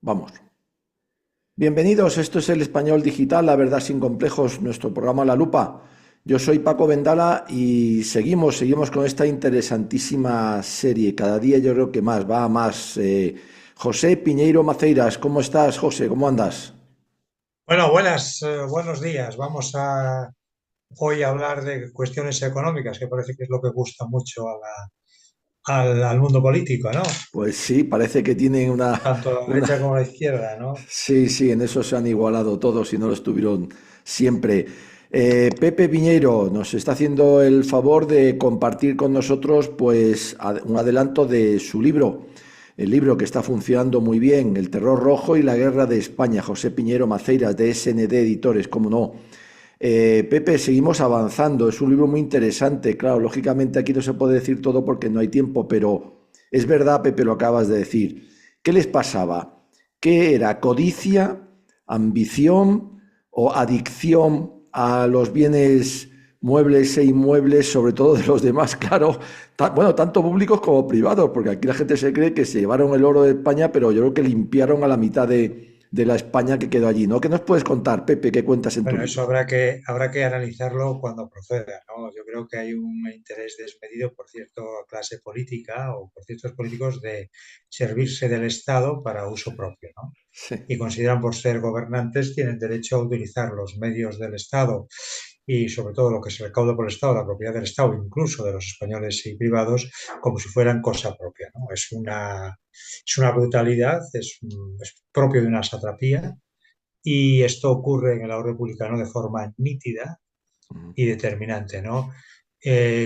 Vamos. Bienvenidos, esto es el Español Digital, la verdad sin complejos, nuestro programa La Lupa. Yo soy Paco Vendala y seguimos con esta interesantísima serie. Cada día yo creo que más, va a más. José Piñeiro Maceiras, ¿cómo estás, José? ¿Cómo andas? Bueno, buenos días. Vamos a hoy a hablar de cuestiones económicas, que parece que es lo que gusta mucho al mundo político, ¿no? Pues sí, parece que tienen Tanto la una... derecha como la izquierda, ¿no? Sí, sí, en eso se han igualado todos y no lo estuvieron siempre. Pepe Piñeiro nos está haciendo el favor de compartir con nosotros pues un adelanto de su libro, el libro que está funcionando muy bien, El terror rojo y la guerra de España, José Piñeiro Maceiras de SND Editores, cómo no. Pepe, seguimos avanzando, es un libro muy interesante, claro, lógicamente aquí no se puede decir todo porque no hay tiempo, pero es verdad, Pepe, lo acabas de decir. ¿Qué les pasaba? ¿Qué era? ¿Codicia, ambición o adicción a los bienes muebles e inmuebles, sobre todo de los demás, claro, bueno, tanto públicos como privados, porque aquí la gente se cree que se llevaron el oro de España, pero yo creo que limpiaron a la mitad de la España que quedó allí, ¿no? ¿Qué nos puedes contar, Pepe? ¿Qué cuentas en tu Bueno, eso libro? habrá que analizarlo cuando proceda, ¿no? Yo creo que hay un interés desmedido por cierta clase política o por ciertos políticos de servirse del Estado para uso propio, ¿no? Sí. Y consideran por ser gobernantes tienen derecho a utilizar los medios del Estado y sobre todo lo que se recauda por el Estado, la propiedad del Estado, incluso de los españoles y privados, como si fueran cosa propia, ¿no? Es una brutalidad, es propio de una satrapía y esto ocurre en el lado republicano de forma nítida y determinante, ¿no?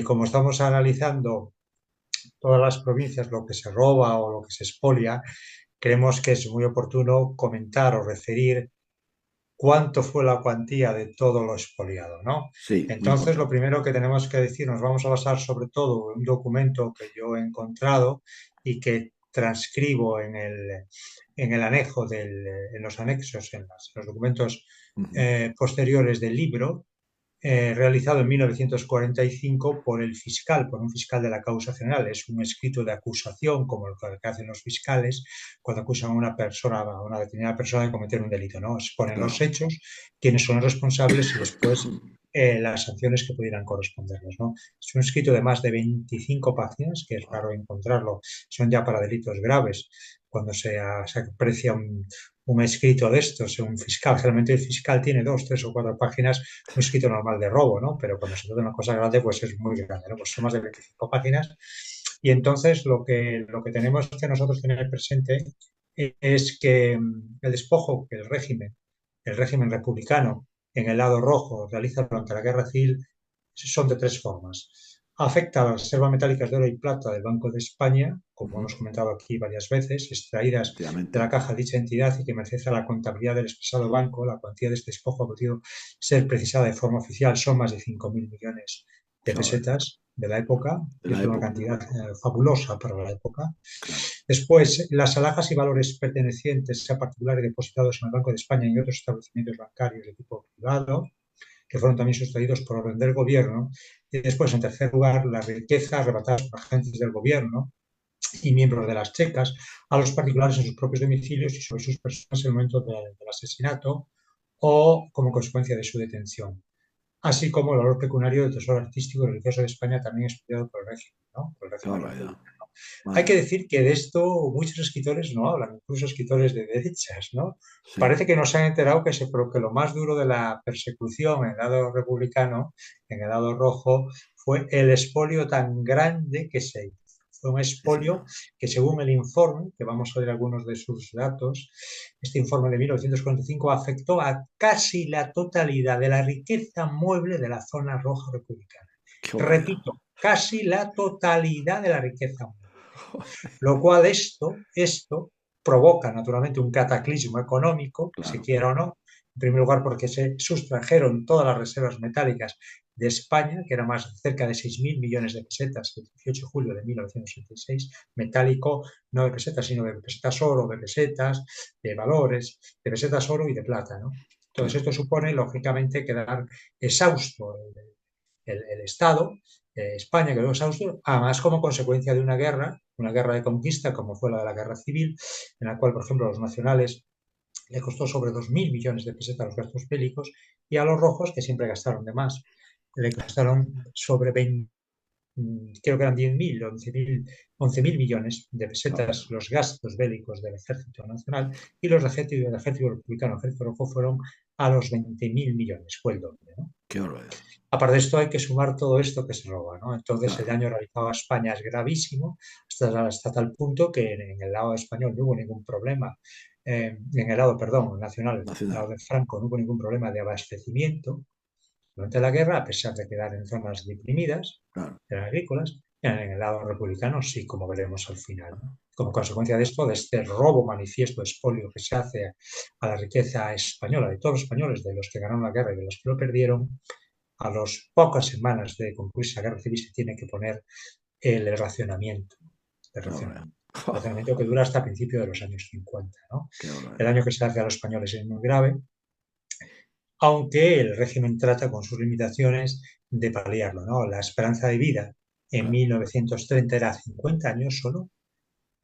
Como estamos analizando todas las provincias, lo que se roba o lo que se expolia, creemos que es muy oportuno comentar o referir cuánto fue la cuantía de todo lo expoliado, ¿no? Sí, muy Entonces, lo importante. primero que tenemos que decir, nos vamos a basar sobre todo en un documento que yo he encontrado y que transcribo en el anejo en los anexos, en los documentos Ujú. posteriores del libro, realizado en 1945 por un fiscal de la causa general. Es un escrito de acusación, como lo que hacen los fiscales cuando acusan a una determinada persona de cometer un delito, ¿no? Exponen los Claro. hechos, quiénes son los responsables y después las sanciones que pudieran corresponderles, ¿no? Es un escrito de más de 25 páginas, que es raro encontrarlo, son ya para delitos graves, cuando se aprecia un escrito de estos, un fiscal. Generalmente el fiscal tiene dos, tres o cuatro páginas, un escrito normal de robo, ¿no? Pero cuando se trata de una cosa grande, pues es muy grande, ¿no? Pues son más de 25 páginas. Y entonces lo que tenemos que nosotros tener presente es que el despojo que el régimen republicano en el lado rojo realiza durante la Guerra Civil son de tres formas. Afecta a las reservas metálicas de oro y plata del Banco de España, como Ujú. hemos comentado aquí varias veces, extraídas de la Efectivamente. caja de dicha entidad y que merced a la contabilidad del expresado banco, la cuantía de este despojo ha podido ser precisada de forma oficial, son más de 5.000 millones de Joder, pesetas de la época, de que la es una época. cantidad fabulosa para la época. Claro. Después, las alhajas y valores pertenecientes a particulares depositados en el Banco de España y otros establecimientos bancarios de tipo privado, que fueron también sustraídos por orden del gobierno. Y después, en tercer lugar, la riqueza arrebatada por agentes del gobierno y miembros de las checas a los particulares en sus propios domicilios y sobre sus personas en el momento del asesinato o como consecuencia de su detención, así como el valor pecuniario del tesoro artístico y religioso de España también estudiado por el régimen, ¿no? Por el Qué régimen barbaridad. republicano. Hay Madre que mía. decir que de esto muchos escritores no hablan, incluso escritores de derechas, ¿no? Sí. Parece que no se han enterado que lo más duro de la persecución en el lado republicano, en el lado rojo, fue el expolio tan grande que se hizo. Fue un Sí, expolio señor. que, según el informe, que vamos a ver algunos de sus datos, este informe de 1945 afectó a casi la totalidad de la riqueza mueble de la zona roja republicana. Qué barbaridad. Repito, casi la totalidad de la riqueza mueble. Lo cual esto provoca naturalmente un cataclismo económico, se Claro. quiera o no, en primer lugar porque se sustrajeron todas las reservas metálicas de España, que era más cerca de 6.000 millones de pesetas el 18 de julio de 1966, metálico no de pesetas, sino de pesetas oro, de pesetas, de valores, de pesetas oro y de plata, ¿no? Entonces Claro. esto supone, lógicamente, quedar exhausto el Estado, España quedó exhausto, además como consecuencia de una guerra una guerra de conquista como fue la de la Guerra Civil, en la cual, por ejemplo, a los nacionales le costó sobre 2.000 millones de pesetas los gastos bélicos, y a los rojos, que siempre gastaron de más, le costaron sobre 20, creo que eran 10.000, 11.000 millones de pesetas los gastos bélicos del Ejército Nacional, y los del Ejército Republicano, el Ejército Rojo, fueron a los 20.000 millones, fue el doble, ¿no? Qué barbaridad. Aparte de esto, hay que sumar todo esto que se roba, ¿no? Entonces, el Claro, daño realizado a España es gravísimo, hasta tal punto que en el lado español no hubo ningún problema, en el lado, perdón, nacional, en el lado nacional. de Franco, no hubo ningún problema de abastecimiento durante la guerra, a pesar de quedar en zonas deprimidas, Claro, eran agrícolas, y en el lado republicano sí, como veremos al final, ¿no? Como consecuencia de esto, de este robo manifiesto, expolio que se hace a la riqueza española, de todos los españoles, de los que ganaron la guerra y de los que lo perdieron, a las pocas semanas de concluirse la guerra civil se tiene que poner el racionamiento, el qué barbaridad. racionamiento. El racionamiento que dura hasta principios de los años 50, ¿no? Qué El barbaridad. daño que se hace a los españoles es muy grave, aunque el régimen trata con sus limitaciones de paliarlo, ¿no? La esperanza de vida en Claro, 1930 era 50 años solo.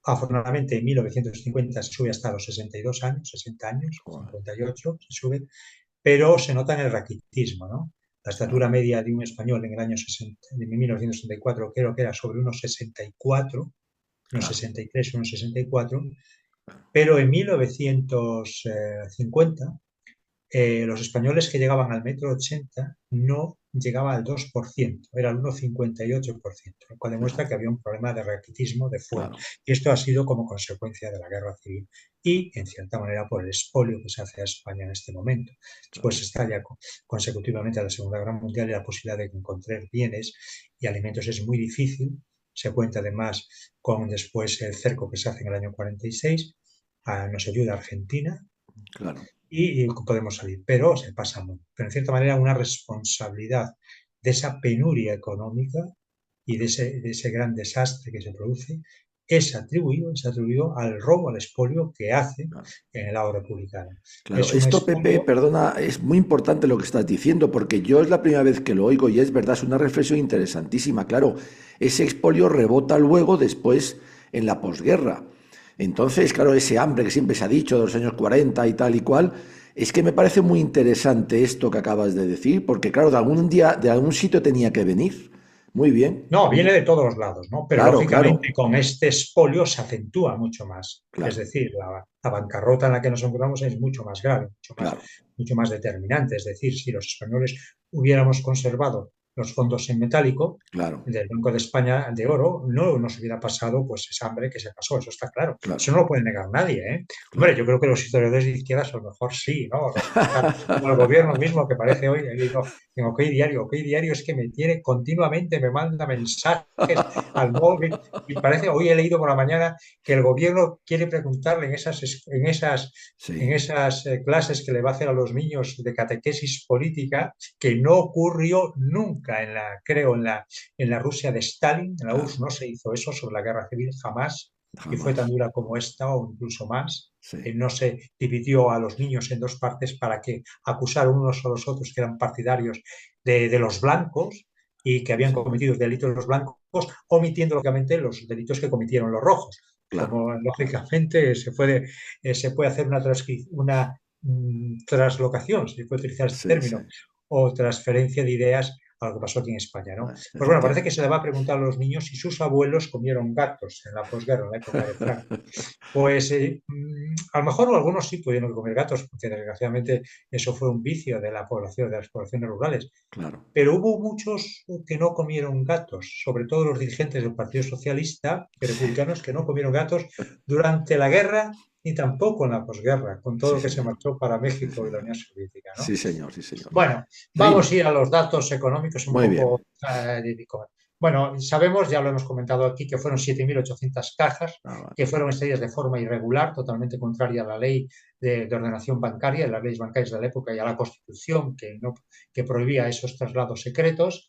Afortunadamente, en 1950 se sube hasta los 62 años, 60 años, joder, 58 se sube, pero se nota en el raquitismo, ¿no? La estatura claro, media de un español en el año 60, de 1964 creo que era sobre unos 64, unos claro, 63, unos 64, claro. pero en 1950 los españoles que llegaban al metro 80 no llegaba al 2%, era el 1,58%, lo cual demuestra que Fíjate, había un problema de raquitismo de fuero. claro, Y esto ha sido como consecuencia de la guerra civil y, en cierta manera, por el expolio que se hace a España en este momento. claro. Después está ya consecutivamente a la Segunda Guerra Mundial, y la posibilidad de encontrar bienes y alimentos es muy difícil. Se cuenta además con después el cerco que se hace en el año 46. Nos ayuda Argentina, Claro. y podemos salir, pero se pasa muy. Pero en cierta manera una responsabilidad de esa penuria económica y de ese gran desastre que se produce es atribuido al robo, al expolio que hace Claro. en el lado republicano. Claro, Es un esto, Pepe, expolio. perdona, es muy importante lo que estás diciendo, porque yo es la primera vez que lo oigo y es verdad, es una reflexión interesantísima. Claro, ese expolio rebota luego después en la posguerra. Entonces, claro, ese hambre que siempre se ha dicho de los años 40 y tal y cual, es que me parece muy interesante esto que acabas de decir, porque claro, de algún día, de algún sitio tenía que venir. Muy bien, No, viene de todos los lados, ¿no? Pero claro, lógicamente claro, con este expolio se acentúa mucho más. Es claro, decir, la bancarrota en la que nos encontramos es mucho más grave, claro, mucho más determinante. Es decir, si los españoles hubiéramos conservado los fondos en metálico claro, del Banco de España de oro, no nos hubiera pasado pues esa hambre que se pasó, eso está claro. Eso claro, no lo puede negar nadie, ¿eh? Hombre, claro. yo creo que los historiadores de izquierdas a lo mejor sí, ¿no? Representan como el gobierno mismo que parece hoy, he leído en OK Diario es que me tiene continuamente, me manda mensajes al móvil, y parece, hoy he leído por la mañana que el gobierno quiere preguntarle en Sí, esas clases que le va a hacer a los niños de catequesis política, que no ocurrió nunca creo, en la Rusia de Stalin, en la URSS claro, no se hizo eso sobre la guerra civil jamás, y fue tan jamás. dura como esta o incluso más. Sí, No se dividió a los niños en dos partes para que acusaran unos a los otros que eran partidarios de los blancos y que sí, habían sí, cometido delitos los blancos, omitiendo lógicamente los delitos que cometieron los rojos. claro, Como claro. lógicamente se puede hacer una traslocación, si se puede utilizar este Sí, sí. término, o transferencia de ideas a lo que pasó aquí en España, ¿no? Pues bueno, parece que Efectivamente. se le va a preguntar a los niños si sus abuelos comieron gatos en la posguerra, en la época de Franco. Pues a lo mejor algunos sí pudieron comer gatos, porque desgraciadamente eso fue un vicio de la población, de las poblaciones rurales. Claro, Pero hubo muchos que no comieron gatos, sobre todo los dirigentes del Partido Socialista y republicanos que no comieron gatos durante la guerra ni tampoco en la posguerra, con todo sí, lo que se señor. marchó para Sí, México y la señor. Unión Soviética, ¿no? Sí, señor, sí, señor. Bueno, vamos a ir Seguimos. a los datos económicos un Muy poco. bien. Bueno, sabemos, ya lo hemos comentado aquí, que fueron 7.800 cajas Ah, vale. que fueron extraídas de forma irregular, totalmente contraria a la ley de ordenación bancaria, a las leyes bancarias de la época y a la Constitución que prohibía esos traslados secretos.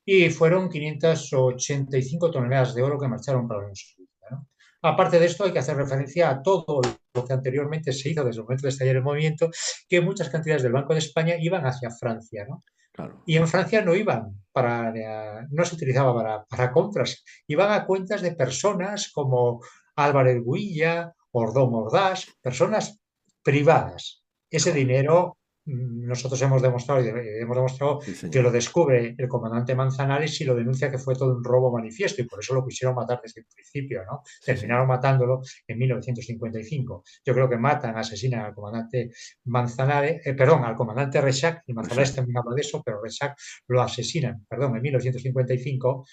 Y fueron 585 toneladas de oro que marcharon para la Unión Soviética, ¿no? Aparte de esto, hay que hacer referencia a todo lo que anteriormente se hizo desde el momento de estallar el movimiento, que muchas cantidades del Banco de España iban hacia Francia, ¿no? claro. Y en Francia no iban no se utilizaba para compras, iban a cuentas de personas como Álvarez Builla, Ordó Mordás, personas privadas. Ese Joder, dinero nosotros hemos demostrado y hemos demostrado sí, que señor. lo descubre el comandante Manzanares y lo denuncia que fue todo un robo manifiesto y por eso lo quisieron matar desde el principio, ¿no? Sí, Terminaron señor. matándolo en 1955. Yo creo que matan, asesinan al comandante Manzanares, perdón, al comandante Rechac, y Manzanares Exacto. también habla de eso, pero Rechac lo asesinan, perdón, en 1955,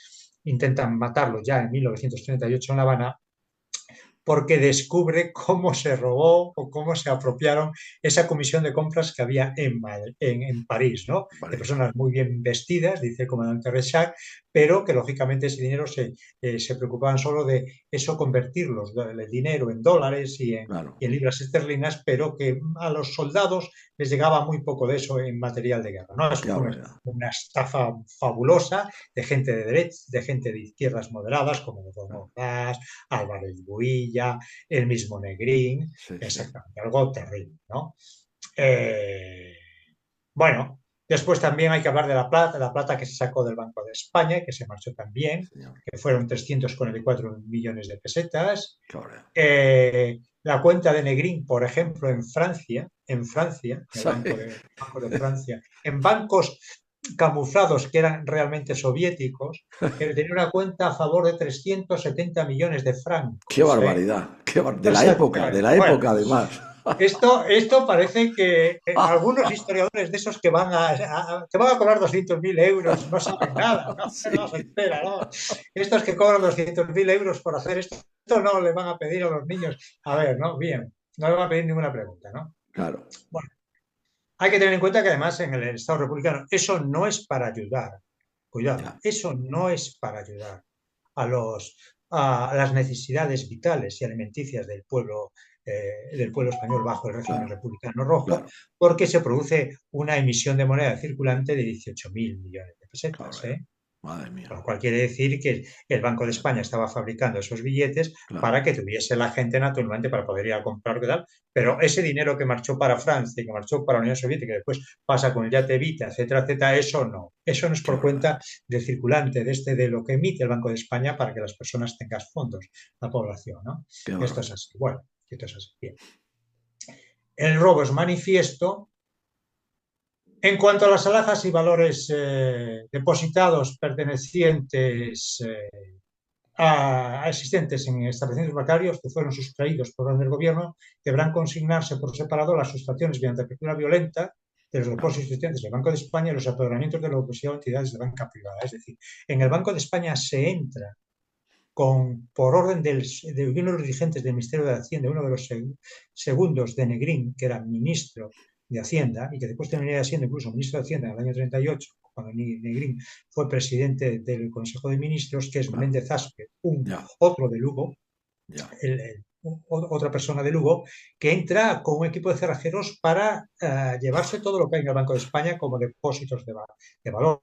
intentan matarlo ya en 1938 en La Habana, porque descubre cómo se robó o cómo se apropiaron esa comisión de compras que había en París, ¿no? De París. personas muy bien vestidas, dice el comandante Rechac, pero que lógicamente ese dinero se preocupaban solo de eso, convertirlos, el dinero en dólares Claro. y en libras esterlinas, pero que a los soldados les llegaba muy poco de eso en material de guerra, ¿no? Eso Qué fue barbaridad. una estafa fabulosa de gente de derecha, de gente de izquierdas moderadas, como Claro. Ordaz, Álvarez Builla, el mismo Negrín, Sí, sí. exactamente, algo terrible, ¿no? Eh, bueno, después también hay que hablar de la plata que se sacó del Banco de España, que se marchó también, Señor. que fueron 344 millones de pesetas. Qué barbaridad. La cuenta de Negrín, por ejemplo, en el Sí. Banco de Francia, en bancos camuflados que eran realmente soviéticos, tenía una cuenta a favor de 370 millones de Qué francos. barbaridad. O sea, De la bueno, época además. esto parece que algunos historiadores de esos que van a cobrar 200.000 euros no saben nada, ¿no? No se Sí. entera, ¿no? Estos que cobran 200.000 euros por hacer esto no le van a pedir a los niños. A ver, ¿no? Bien, no le van a pedir ninguna pregunta, ¿no? Claro. Bueno, hay que tener en cuenta que además en el Estado republicano eso no es para ayudar. Cuidado, Ya. eso no es para ayudar a, a las necesidades vitales y alimenticias del pueblo español bajo el régimen Claro. republicano rojo, Claro. porque se produce una emisión de moneda circulante de 18.000 millones de Qué pesetas. barbaridad. Madre mía. Lo cual quiere decir que el Banco de España estaba fabricando esos billetes Claro. para que tuviese la gente naturalmente para poder ir a comprar, ¿verdad? Pero Claro. ese dinero que marchó para Francia y que marchó para la Unión Soviética y después pasa con el yate Vita, etcétera, etcétera, eso no. Eso no es Qué por cuenta barbaridad. del circulante de lo que emite el Banco de España para que las personas tengan fondos, la población, ¿no? Qué Esto es barbaridad. así. Bueno, esto es así. Bien. El robo es manifiesto. En cuanto a las alhajas y valores depositados pertenecientes existentes en establecimientos bancarios que fueron sustraídos por orden del gobierno, deberán consignarse por separado las sustracciones mediante apertura violenta de los Claro. depósitos existentes del Banco de España y los apoderamientos de la oposición a entidades de banca privada. Es decir, en el Banco de España se entra por orden de uno de los dirigentes del Ministerio de Hacienda, uno de los segundos de Negrín, que era ministro de Hacienda y que después terminaría siendo incluso ministro de Hacienda en el año 38, cuando Negrín fue presidente del Consejo de Ministros, que es Claro. Méndez Aspe, Ya. otro de Lugo, Ya. otra persona de Lugo, que entra con un equipo de cerrajeros para llevarse todo lo que hay en el Banco de España como depósitos de valor.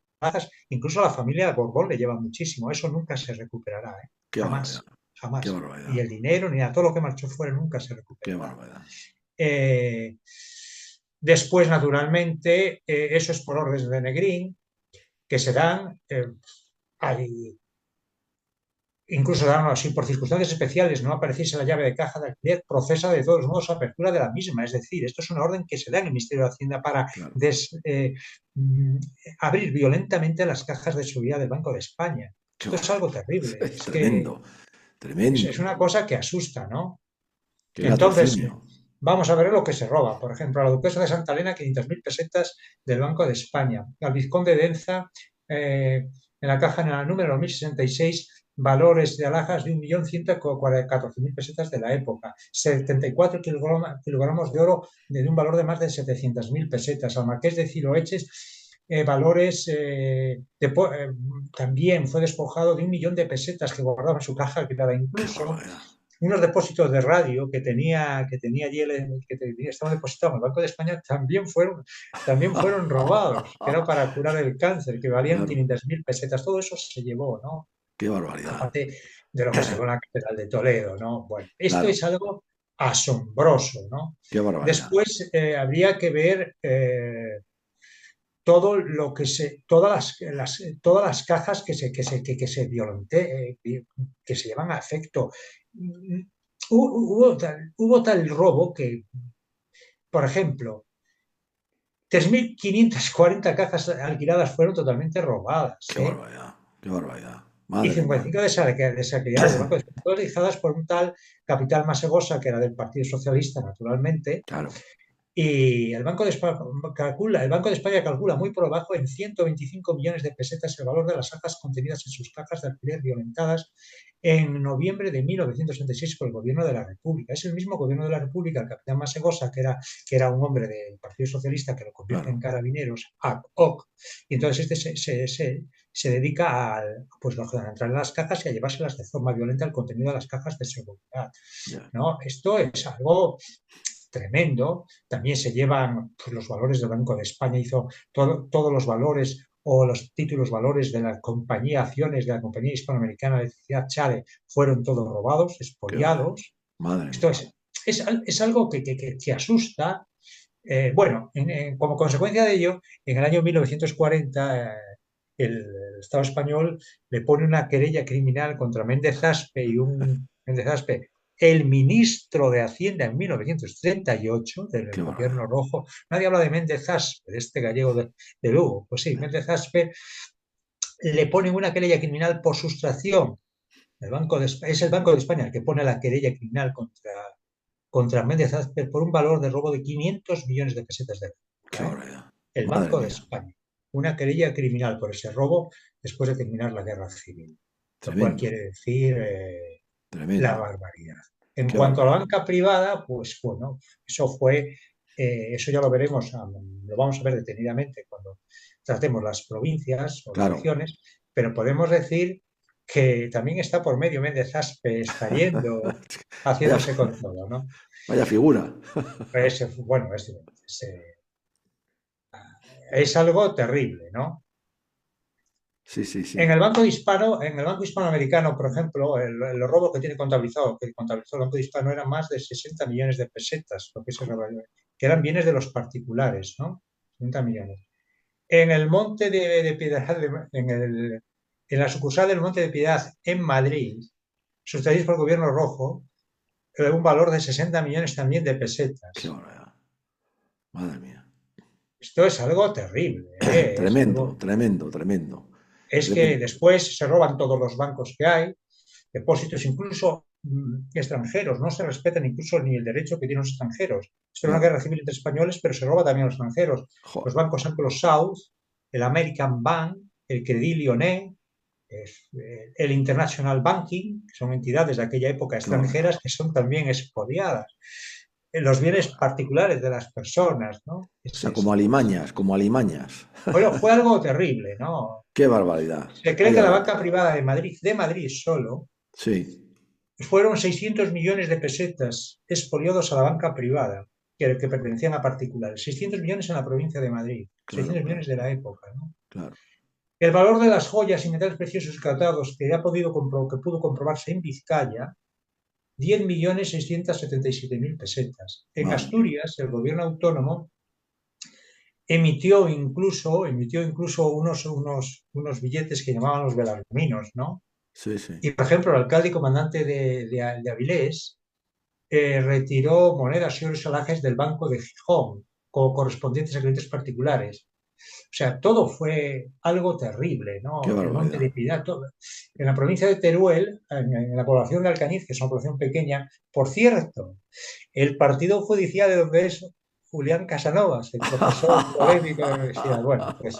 Incluso a la familia Borbón le lleva muchísimo, eso nunca se recuperará, ¿eh? Qué barbaridad. Jamás, Qué jamás. Ni barbaridad. el dinero, ni a todo lo que marchó fuera nunca se Qué recuperará. barbaridad. Eh, Después, naturalmente, eso es por órdenes de Negrín, que se dan, hay, incluso así por circunstancias especiales no apareciese la llave de caja de alquiler, procesa de todos modos apertura de la misma. Es decir, esto es una orden que se da en el Ministerio de Hacienda para Claro. mm, abrir violentamente las cajas de seguridad del Banco de España. Qué Esto es algo barbaridad. terrible. Es Es que tremendo. Tremendo. es una cosa que asusta, ¿no? Qué Entonces, latrocinio. vamos a ver lo que se roba. Por ejemplo, a la duquesa de Santa Elena, 500.000 pesetas del Banco de España. Al vizconde de Enza, en la caja en el número 1066, valores de alhajas de 1.114.000 pesetas de la época. 74 kilogramos de oro de un valor de más de 700.000 pesetas. Al marqués de Ciroeches, valores también fue despojado de 1.000.000 de pesetas que guardaba en su caja alquilada. Qué Incluso barbaridad. unos depósitos de radio que tenía allí, estaban depositados en el Banco de España, también fueron robados, que era para curar el cáncer, que valían Claro. 500.000 pesetas. Todo eso se llevó, ¿no? Qué barbaridad. Aparte de lo que se llevó en la Catedral de Toledo, ¿no? Bueno, esto Claro. es algo asombroso, ¿no? Qué barbaridad. Después habría que ver todo lo que se, todas las cajas que se llevan a efecto. Hubo tal robo que, por ejemplo, 3.540 cajas alquiladas fueron totalmente robadas, Qué ¿eh? barbaridad, qué barbaridad. Y Madre mía. 55 desactividades del Banco de España, todas dirigidas por un tal Capital Masegosa, que era del Partido Socialista, naturalmente. Claro, Y el Banco de España calcula muy por debajo en 125 millones de pesetas el valor de las cajas contenidas en sus cajas de alquiler violentadas en noviembre de 1966 por el Gobierno de la República. Es el mismo Gobierno de la República, el capitán Masegosa, que era un hombre del Partido Socialista, que lo convierte en claro. carabineros ad hoc, y entonces este se dedica pues, a entrar en las cajas y a llevárselas de forma violenta el contenido de las cajas de seguridad. Ya. ¿No? Esto es algo tremendo. También se llevan pues, los valores del Banco de España, hizo todos los valores o los títulos valores de la compañía, acciones de la compañía hispanoamericana de electricidad Chale, fueron todos robados, Qué barbaridad. expoliados. Madre Esto mía. es algo que asusta. Bueno, como consecuencia de ello, en el año 1940 el Estado español le pone una querella criminal contra Méndez Aspe y un Méndez Aspe, el ministro de Hacienda en 1938 del Qué gobierno barbaridad. rojo. Nadie habla de Méndez Aspe, de este gallego de Lugo. Pues sí, Méndez Aspe le ponen una querella criminal por sustracción. Es el Banco de España el que pone la querella criminal contra Méndez Aspe por un valor de robo de 500 millones de pesetas de Qué época, ¿eh? barbaridad. El Madre Banco de mía. España. Una querella criminal por ese robo después de terminar la guerra civil. Lo cual Tremendo, quiere decir la tremendo. barbaridad. En Qué cuanto a la barbaridad. banca privada, pues bueno, eso ya lo veremos, lo vamos a ver detenidamente cuando tratemos las provincias o las Claro. regiones, pero podemos decir que también está por medio Méndez Aspe, está yendo, Vaya, haciéndose con todo, ¿no? vaya figura. Bueno, es algo terrible, ¿no? Sí, sí, En sí. el en el Banco Hispanoamericano, por ejemplo, el robo que tiene contabilizado, que contabilizó el Banco Hispano, eran más de 60 millones de pesetas, lo que, que eran bienes de los particulares, ¿no? 60 millones. En el Monte de Piedad, en la sucursal del Monte de Piedad en Madrid, sustraídos por el gobierno rojo, un valor de 60 millones también de Qué pesetas. barbaridad. Madre mía. Esto es algo terrible, ¿eh? Tremendo, tremendo, tremendo. Es que Tremendo. después se roban todos los bancos que hay, depósitos incluso extranjeros, no se respetan incluso ni el derecho que tienen los extranjeros. Esto era una Ya. guerra civil entre españoles, pero se roba también a los extranjeros. Los Joder. bancos Anglo-South, el American Bank, el Credit Lyonnais, el International Banking, que son entidades de aquella época Qué barbaridad. extranjeras que son también expoliadas. Los Qué bienes barbaridad. particulares de las personas, ¿no? O sea, como alimañas, como alimañas. Bueno, fue algo terrible, ¿no? Qué barbaridad. Se cree que Vaya la dato. banca privada de Madrid solo, Sí, fueron 600 millones de pesetas expoliados a la banca privada, que pertenecían a particulares. 600 millones en la provincia de Madrid, claro, 600 claro, millones de la época, ¿no? claro. El valor de las joyas y metales preciosos catados que pudo comprobarse en Vizcaya, 10.677.000 pesetas. En Madre mía. Asturias, el gobierno autónomo emitió incluso unos billetes que llamaban los belarminos, ¿no? Sí, sí. Y, por ejemplo, el alcalde y comandante de Avilés retiró monedas y oros alajes del Banco de Gijón, como correspondientes a clientes particulares. O sea, todo fue algo terrible, Qué ¿no? El Monte barbaridad. de Piedad, todo. En la provincia de Teruel, en la población de Alcañiz, que es una población pequeña, por cierto, el partido judicial de donde es Julián Casanovas, el profesor polémico de la universidad. Bueno, pues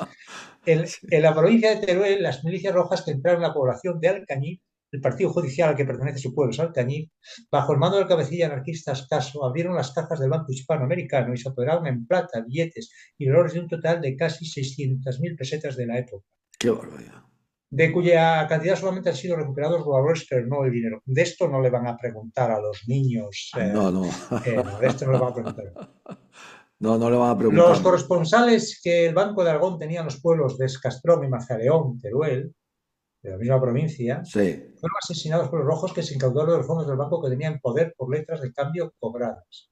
Sí. en la provincia de Teruel, las milicias rojas que entraron en la población de Alcañiz, el partido judicial al que pertenece su pueblo es Alcañiz, bajo el mando del cabecilla anarquista Ascaso, abrieron las cajas del Banco Hispanoamericano y se apoderaron en plata, billetes y valores de un total de casi 600.000 pesetas de la época, Qué barbaridad. de cuya cantidad solamente han sido recuperados los valores, pero no el dinero. De esto no le van a preguntar a los niños, No, no. no, de esto no le van a preguntar. No, no le van a Los preguntar, ¿no? corresponsales que el Banco de Aragón tenía en los pueblos de Escastrón y Mazaleón, Teruel, de la misma provincia, Sí, fueron asesinados por los rojos que se incautaron de los fondos del banco que tenían poder por letras de cambio cobradas.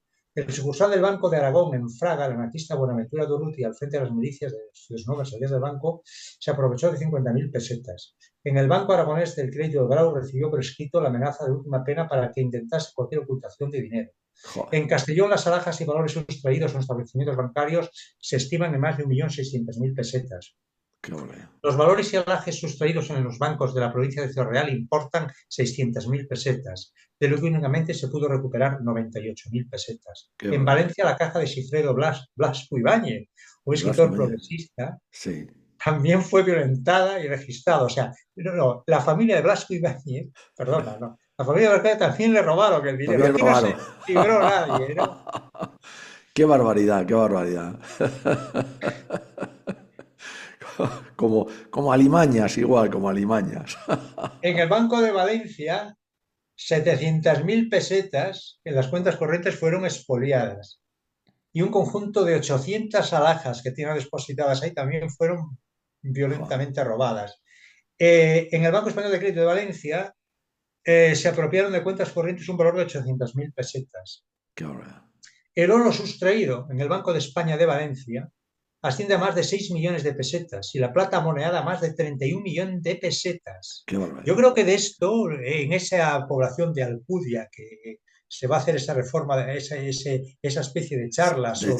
El sucursal del Banco de Aragón en Fraga, el anarquista Buenaventura Durruti, al frente de las milicias de sus nuevas salidas del banco, se aprovechó de 50.000 pesetas. En el Banco Aragonés del Crédito del Grau recibió por escrito la amenaza de última pena para que intentase cualquier ocultación de dinero. Joder, En Castellón, las alhajas y valores sustraídos en establecimientos bancarios se estiman en más de 1.600.000 pesetas. qué barbaridad. Los valores y alhajes sustraídos en los bancos de la provincia de Ciudad Real importan 600.000 pesetas, de lo que únicamente se pudo recuperar 98.000 pesetas. Qué En barbaridad. Valencia, la caja de Sigfredo Blasco Ibáñez, un Blasco escritor Ibáñez. progresista, Sí. también fue violentada y registrada. O sea, no, la familia de Blasco Ibáñez, perdona, no, la familia de Blasco Ibáñez también le robaron el dinero. También Aquí no robaron. se libró nadie, ¿no? Qué barbaridad, qué barbaridad. Como alimañas, igual, como alimañas. En el Banco de Valencia, 700.000 pesetas en las cuentas corrientes fueron expoliadas. Y un conjunto de 800 alhajas que tienen depositadas ahí también fueron Joder, violentamente robadas. En el Banco Español de Crédito de Valencia se apropiaron de cuentas corrientes un valor de 800.000 pesetas. qué barbaridad. El oro sustraído en el Banco de España de Valencia asciende a más de 6 millones de pesetas y la plata moneada a más de 31 millones de pesetas. Qué Yo barbaridad. creo que de esto, en esa población de Alcudia, que se va a hacer esa reforma, esa especie de charla De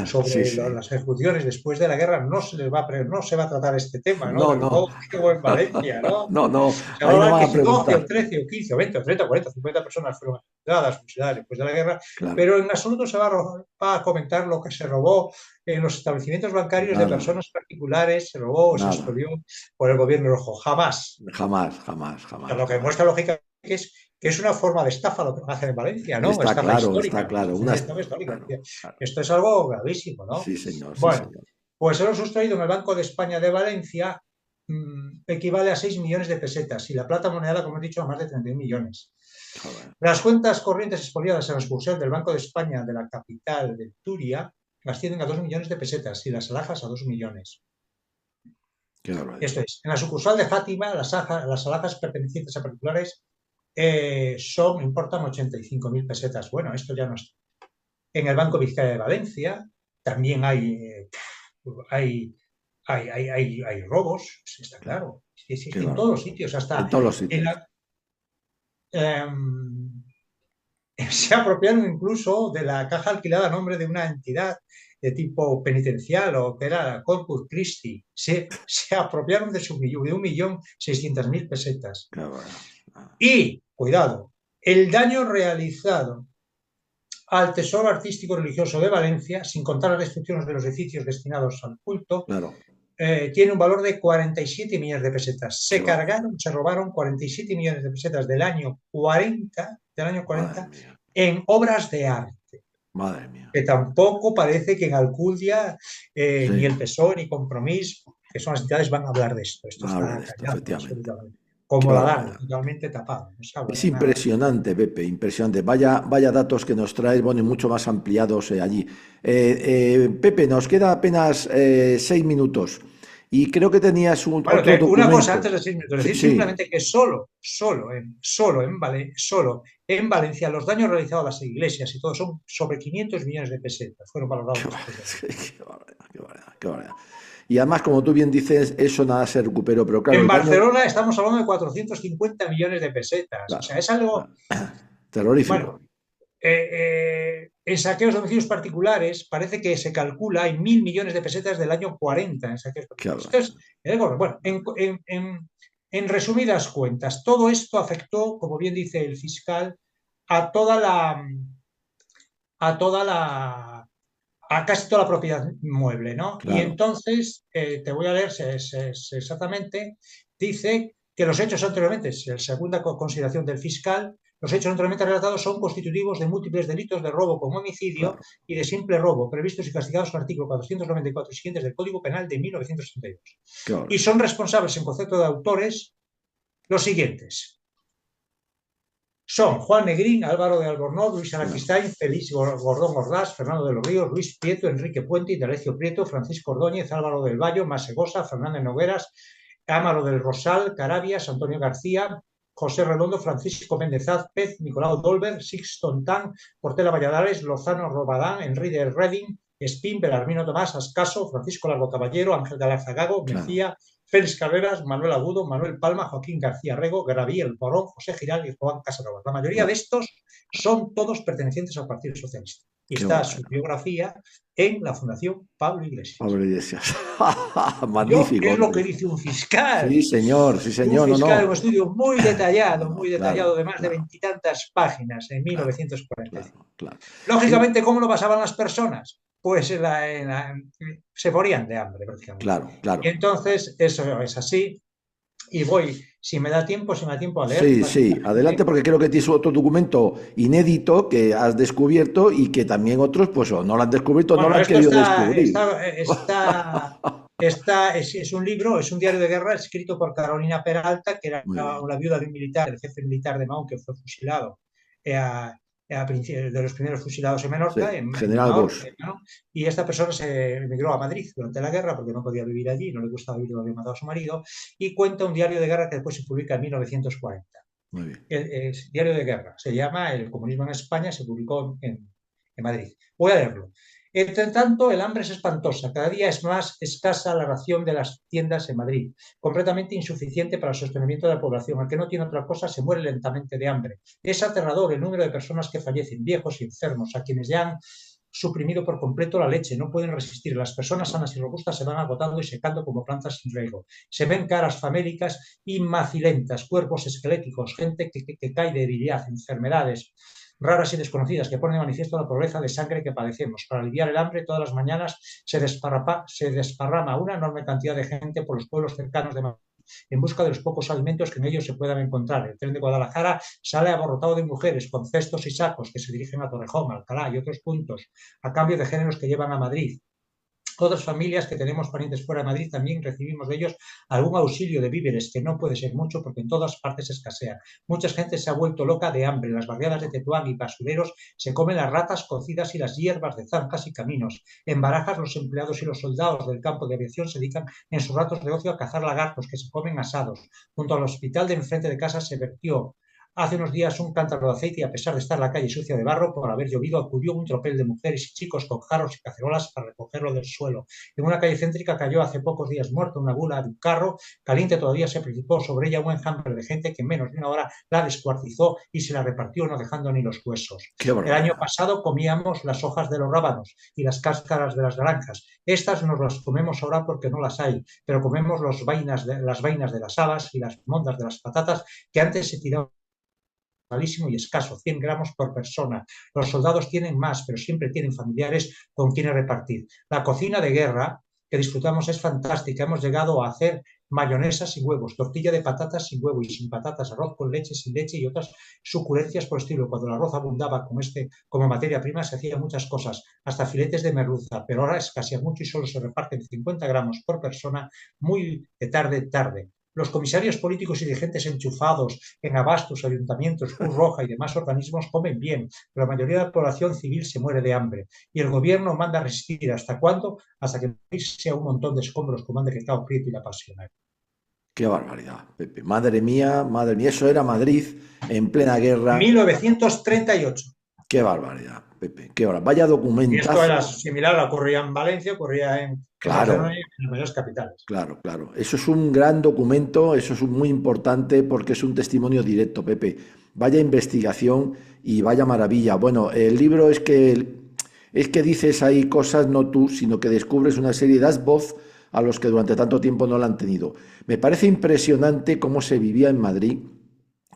hecho, sí, sí. las ejecuciones después de la guerra, no se va a tratar este tema, ¿no? No, De los no. robos que hubo en Valencia, ¿no? No, no. Se va a Ahí no hablar van que a si 12 o preguntar. 13 o 15 o 20 o 30 o 40 o 50 personas fueron ejecutadas, fusiladas después de la guerra, Claro, pero en absoluto se va a comentar lo que se robó en los establecimientos bancarios de nada, personas particulares, se robó o se nada. expolió por el gobierno rojo. Jamás. Jamás, jamás, O sea, jamás, lo que jamás. demuestra lógicamente que es una forma de estafa lo que van a hacer en Valencia, ¿no? Estafa Está histórica. claro. Es una estafa histórica. Claro, claro. Esto es algo gravísimo, ¿no? Sí, señor, sí, Bueno, señor. pues el oro sustraído en el Banco de España de Valencia equivale a 6 millones de pesetas y la plata moneda, como he dicho, a más de 31 millones. Joder, Las cuentas corrientes expoliadas en la sucursal del Banco de España de la capital de Turia ascienden a 2 millones de pesetas y las alhajas a 2 millones. qué barbaridad. Esto es, en la sucursal de Fátima, las alhajas pertenecientes a particulares importan 85.000 pesetas. Bueno, esto ya no está. En el Banco Vizcaya de Valencia también hay, hay robos, está claro. Es Qué que en todos los barbaridad. sitios, En hasta todos los en sitios. la, se apropiaron incluso de la caja alquilada a nombre de una entidad de tipo penitencial o que era Corpus Christi. Se apropiaron de 1.600.000 pesetas. Qué barbaridad. Y, cuidado, el daño realizado al tesoro artístico religioso de Valencia, sin contar las destrucciones de los edificios destinados al culto, Claro, tiene un valor de 47 millones de pesetas. qué Se barbaridad. cargaron, se robaron 47 millones de pesetas del año Madre 40 mía, en obras de arte. madre mía. Que tampoco parece que en Alcudia Sí, ni el PSOE ni Compromís, que son las entidades, van a hablar de esto. Esto habla está de esto, callado, efectivamente. absolutamente. Qué Como la dan, barbaridad. totalmente tapado. No se habla Es de nada. impresionante, Pepe, impresionante. Vaya datos que nos traes, bueno, y mucho más ampliados allí. Pepe, nos queda apenas 6 minutos y creo que tenías Bueno, otro una cosa antes documento. de Sí, decir sí, simplemente que solo en Valencia los daños realizados a las iglesias y todo son sobre 500 millones de pesetas. Fueron valorados qué después de la guerra. barbaridad, qué barbaridad, qué barbaridad, qué barbaridad. Y además, como tú bien dices, eso nada se recuperó, pero claro, En el daño, Barcelona estamos hablando de 450 millones de pesetas. O sea, claro, es algo, claro, terrorífico. bueno, en saqueos de domicilios particulares parece que se calcula en 1.000 millones de pesetas del año 40 en saqueos Qué particulares. barbaridad. Entonces, bueno, en resumidas cuentas, todo esto afectó, como bien dice el fiscal, a toda la, a toda la, a casi toda la propiedad mueble, ¿no? Y Claro, entonces, te voy a leer exactamente, dice que los hechos anteriormente, es la segunda consideración del fiscal, los hechos anteriormente relatados son constitutivos de múltiples delitos de robo con homicidio claro, y de simple robo, previstos y castigados con el artículo 494 y siguientes del Código Penal de 1962. qué Y barbaridad. son responsables en concepto de autores los siguientes. Son Juan Negrín, Álvaro de Albornoz, Luis Claro, Araquistáin, Félix Gordón Ordaz, Fernando de los Ríos, Luis Prieto, Enrique Puente, Indalecio Prieto, Francisco Ordóñez, Álvaro del Valle, Masegosa, Fernández Nogueras, Ámaro del Rosal, Carabias, Antonio García, José Redondo, Francisco Méndez Azpez, Nicolau Dolber, Sixton Tan, Portela Valladares, Lozano Robadán, Enrique Redding, Espín, Belarmino Tomás, Ascaso, Francisco Largo Caballero, Ángel Galarza Gago, Mejía, Félix Carreras, Manuel Agudo, Manuel Palma, Joaquín García Rego, Graviel Porón, José Giral y Juan Casanova. La mayoría de estos son todos pertenecientes al Partido Socialista. Y está su biografía en la Fundación Pablo Iglesias. Pablo Iglesias. Magnífico. Es lo que dice un fiscal. Sí, señor, sí, señor. Un fiscal, un estudio muy detallado, de más de 20 y tantas páginas en 1945. Lógicamente, ¿cómo lo pasaban las personas? Pues se morían de hambre prácticamente. Claro. Y entonces, eso es así. Y voy, si me da tiempo a leer. Sí, adelante, porque creo que tienes otro documento inédito que has descubierto y que también otros, pues, o no lo han descubierto, no lo han querido descubrir. Es un libro, es un diario de guerra escrito por Carolina Peralta, que era una viuda de un militar, el jefe militar de Mahón, que fue fusilado de los primeros fusilados en Menorca, en General Bosch. Y esta persona se emigró a Madrid durante la guerra porque no podía vivir allí, no le gustaba vivir, lo había matado a su marido, y cuenta un diario de guerra que después se publica en 1940. Muy bien. El diario de guerra se llama El comunismo en España, se publicó en Madrid. Voy a leerlo. Entre tanto, el hambre es espantosa. Cada día es más escasa la ración de las tiendas en Madrid, completamente insuficiente para el sostenimiento de la población. El que no tiene otra cosa se muere lentamente de hambre. Es aterrador el número de personas que fallecen, viejos y enfermos, a quienes ya han suprimido por completo la leche, no pueden resistir. Las personas sanas y robustas se van agotando y secando como plantas sin riego. Se ven caras famélicas y macilentas, cuerpos esqueléticos, gente que cae de debilidad, enfermedades raras y desconocidas que ponen de manifiesto la pobreza de sangre que padecemos. Para aliviar el hambre, todas las mañanas se desparrama una enorme cantidad de gente por los pueblos cercanos de Madrid en busca de los pocos alimentos que en ellos se puedan encontrar. El tren de Guadalajara sale abarrotado de mujeres con cestos y sacos que se dirigen a Torrejón, Alcalá y otros puntos a cambio de géneros que llevan a Madrid. Otras familias que tenemos parientes fuera de Madrid también recibimos de ellos algún auxilio de víveres, que no puede ser mucho porque en todas partes escasea. Mucha gente se ha vuelto loca de hambre. En las barriadas de Tetuán y basureros se comen las ratas cocidas y las hierbas de zanjas y caminos. En Barajas los empleados y los soldados del campo de aviación se dedican en sus ratos de ocio a cazar lagartos que se comen asados. Junto al hospital de enfrente de casa se vertió hace unos días un cántaro de aceite y a pesar de estar la calle sucia de barro por haber llovido, acudió un tropel de mujeres y chicos con jarros y cacerolas para recogerlo del suelo. En una calle céntrica cayó hace pocos días muerta una bula de un carro, caliente todavía se precipitó sobre ella un enjambre de gente que en menos de una hora la descuartizó y se la repartió no dejando ni los huesos. El año pasado comíamos las hojas de los rábanos y las cáscaras de las naranjas. Estas nos las comemos ahora porque no las hay, pero comemos las vainas de las habas y las mondas de las patatas que antes se tiraban malísimo y escaso, 100 gramos por persona. Los soldados tienen más, pero siempre tienen familiares con quienes repartir. La cocina de guerra que disfrutamos es fantástica. Hemos llegado a hacer mayonesa sin huevos, tortilla de patatas sin huevo y sin patatas, arroz con leche, sin leche y otras suculencias por estilo. Cuando el arroz abundaba como materia prima se hacían muchas cosas, hasta filetes de merluza, pero ahora escasea mucho y solo se reparten 50 gramos por persona, muy de tarde. Los comisarios políticos y dirigentes enchufados en abastos, ayuntamientos, Cruz Roja y demás organismos comen bien, pero la mayoría de la población civil se muere de hambre. Y el gobierno manda a resistir. ¿Hasta cuándo? Hasta que sea un montón de escombros como han decretado Prieto y la Pasionaria. Qué barbaridad, Pepe. Madre mía, eso era Madrid en plena guerra. 1938. Qué barbaridad, Pepe. Qué barbaridad. Vaya documentazo. Y esto era similar, ocurría en Valencia, ocurría en Barcelona y en las mayores capitales. Claro. Eso es un gran documento, eso es muy importante porque es un testimonio directo, Pepe. Vaya investigación y vaya maravilla. Bueno, el libro es que dices ahí cosas, no tú, sino que descubres una serie, das voz a los que durante tanto tiempo no la han tenido. Me parece impresionante cómo se vivía en Madrid.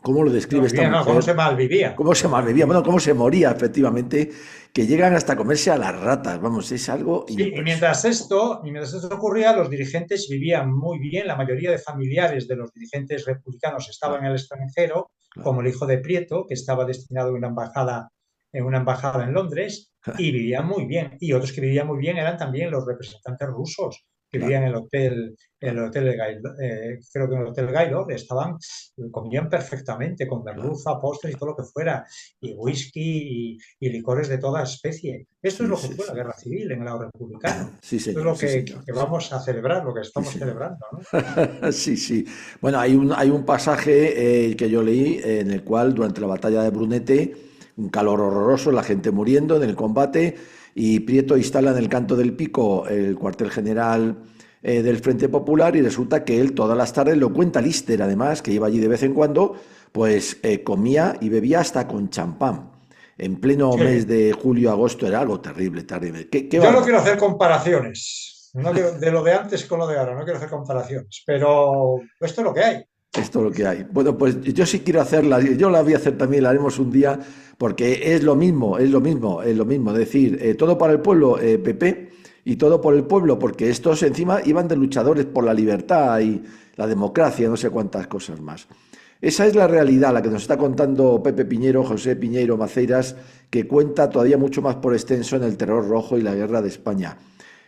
¿Cómo lo describe esta mujer? ¿Cómo se malvivía? ¿Cómo se malvivía? Bueno, cómo se moría, efectivamente, que llegan hasta comerse a las ratas. Vamos, es algo... Sí, y mientras esto ocurría, los dirigentes vivían muy bien. La mayoría de familiares de los dirigentes republicanos estaban en el extranjero, como el hijo de Prieto, que estaba destinado a una embajada en Londres, y vivían muy bien. Y otros que vivían muy bien eran también los representantes rusos, que vivían en el hotel de creo que en el hotel Gaylord, comían perfectamente con claro. merluza, postres y todo lo que fuera, y whisky y licores de toda especie. Esto es Sí, lo que sí, fue la sí. guerra civil en el lado republicano. Sí, Esto es señor, lo sí, que, señor. que vamos a celebrar, lo que Sí, estamos señor. celebrando, ¿no? Sí, sí. Bueno, hay un pasaje que yo leí en el cual durante la batalla de Brunete, un calor horroroso, la gente muriendo en el combate, y Prieto instala en el Canto del Pico el cuartel general del Frente Popular y resulta que él todas las tardes, lo cuenta Lister además, que iba allí de vez en cuando, pues comía y bebía hasta con champán. En pleno mes Sí. de julio, agosto, era algo terrible, terrible. Qué Yo no quiero barbaridad. hacer comparaciones. No quiero, de lo de antes con lo de ahora, no quiero hacer comparaciones. Pero esto es lo que hay. Esto es lo que hay. Bueno, pues yo sí quiero hacerla, yo la voy a hacer también, la haremos un día, porque es lo mismo, es lo mismo, es lo mismo. Es decir, todo para el pueblo, Pepe, y todo por el pueblo, porque estos encima iban de luchadores por la libertad y la democracia, no sé cuántas cosas más. Esa es la realidad, la que nos está contando Pepe Piñero, José Piñeiro Maceiras, que cuenta todavía mucho más por extenso en el terror rojo y la guerra de España.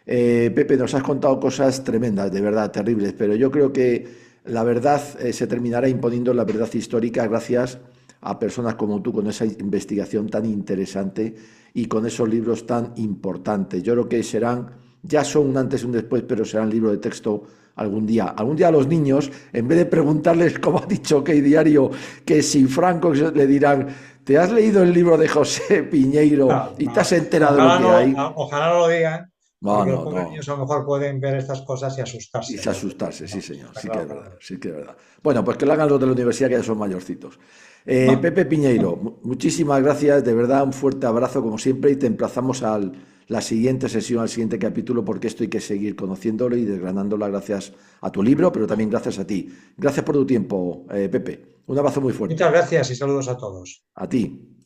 Pepe, nos has contado cosas tremendas, de verdad, terribles, pero yo creo que la verdad se terminará imponiendo la verdad histórica gracias a personas como tú con esa investigación tan interesante y con esos libros tan importantes. Yo creo que serán, ya son un antes y un después, pero serán libros de texto algún día. Algún día a los niños, en vez de preguntarles, como ha dicho OK Diario, que si Franco le dirán, ¿te has leído el libro de José Piñeiro No, y te has no. enterado de lo que hay? Ojalá no lo digan, No, porque los no, pobres no. niños a lo mejor pueden ver estas cosas y Y asustarse, se ¿no? asustarse, sí No, señor, está sí que claro es que no. verdad, sí que es verdad. Bueno, pues que lo hagan los de la universidad que ya son mayorcitos. No. Pepe Piñeiro, muchísimas gracias, de verdad un fuerte abrazo como siempre y te emplazamos a la siguiente sesión, al siguiente capítulo, porque esto hay que seguir conociéndolo y desgranándola gracias a tu libro, pero también gracias a ti. Gracias por tu tiempo, Pepe. Un abrazo muy Muchas fuerte. gracias y saludos a todos. A ti.